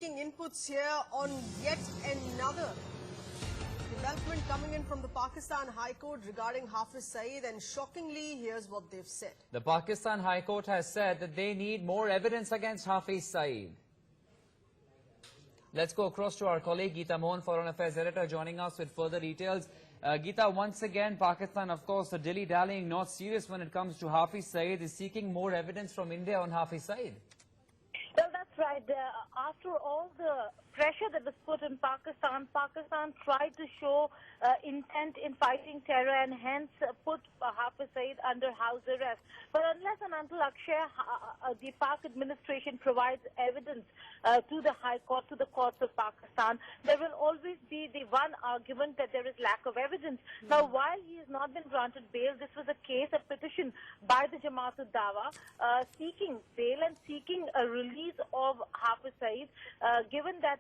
Inputs here on yet another development coming in from the Pakistan High Court regarding Hafiz Saeed, and shockingly, here's what they've said. The Pakistan High Court has said that they need more evidence against Hafiz Saeed. Let's go across to our colleague Geeta Mohan, Foreign Affairs Editor, joining us with further details. Geeta, once again, Pakistan, of course, dilly-dallying, not serious when it comes to Hafiz Saeed, is seeking more evidence from India on Hafiz Saeed. Well, that's right. After all the pressure that was put in Pakistan, Pakistan tried to show intent in fighting terror and hence put Hafiz Saeed under house arrest. But unless and until the Pak administration provides evidence to the High Court, to the courts of Pakistan, there will always be the one argument that there is lack of evidence. Now, while he has not been granted bail, this was a case, a petition by the Jamaat-ud-Dawa seeking bail and seeking a release of Hafiz Saeed, given that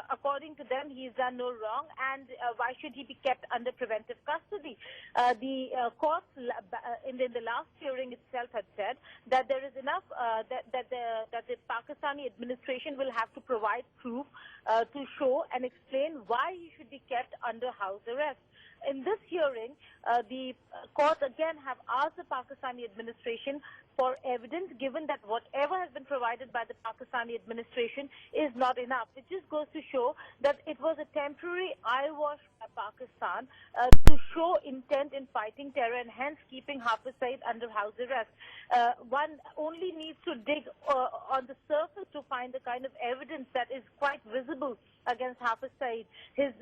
according to them he has done no wrong, and why should he be kept under preventive custody? The court in the last hearing itself had said that there is enough that the Pakistani administration will have to provide proof to show and explain why he should be kept under house arrest. In this hearing, the court again have asked the Pakistani administration for evidence, given that whatever has been provided by the Pakistani administration is not enough. It just goes to show that it was a temporary eyewash by Pakistan to show intent in fighting terror and hence keeping Hafiz Saeed under house arrest. One only needs to dig on the surface to find the kind of evidence that is quite visible against Hafiz Saeed. His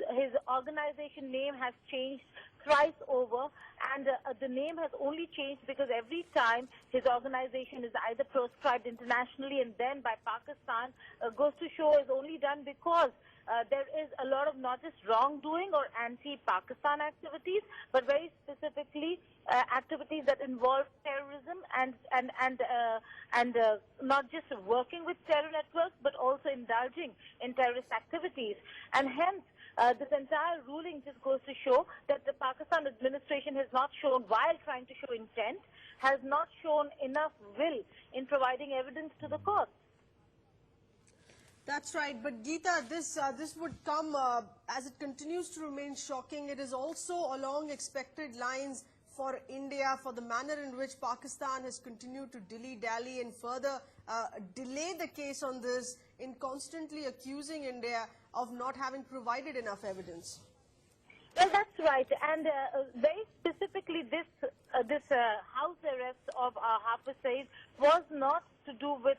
organization name has changed thrice over, and the name has only changed because every time his organization is either proscribed internationally and then by Pakistan, goes to show is only done because there is a lot of not just wrongdoing or anti-Pakistan activities, but very specifically activities that involve terrorism and not just working with terror networks, but also indulging in terrorist activities. And hence, this entire ruling just goes to show that the Pakistan administration has not shown, while trying to show intent, has not shown enough will in providing evidence to the court. That's right, but Geeta, this would come as it continues to remain shocking. It is also along expected lines for India, for the manner in which Pakistan has continued to dilly-dally and further delay the case on this, in constantly accusing India of not having provided enough evidence. Well, that's right, and very specifically, this house arrest of Hafiz Saeed was not to do with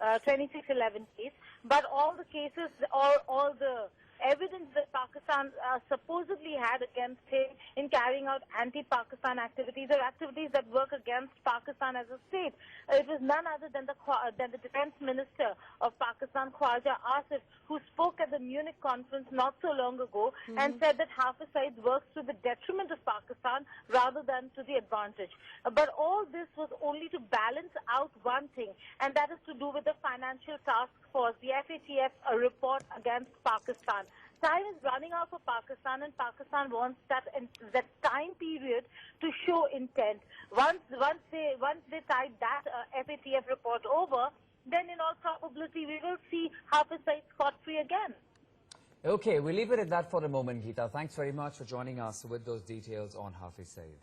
2611 case, but all the cases, all the evidence that Pakistan supposedly had against him in carrying out anti-Pakistan activities or activities that work against Pakistan as a state. It was none other than the defense minister of Pakistan, Khwaja Asif, who spoke at the Munich conference not so long ago and said that Hafiz Saeed works to the detriment of Pakistan rather than to the advantage. But all this was only to balance out one thing, and that is to do with the Financial Task Force, the FATF report against Pakistan. Time is running out for Pakistan, and Pakistan wants that time period to show intent. Once they tide that FATF report over, then in all probability we will see Hafiz Saeed scot-free again. Okay, we'll leave it at that for a moment, Geeta. Thanks very much for joining us with those details on Hafiz Saeed.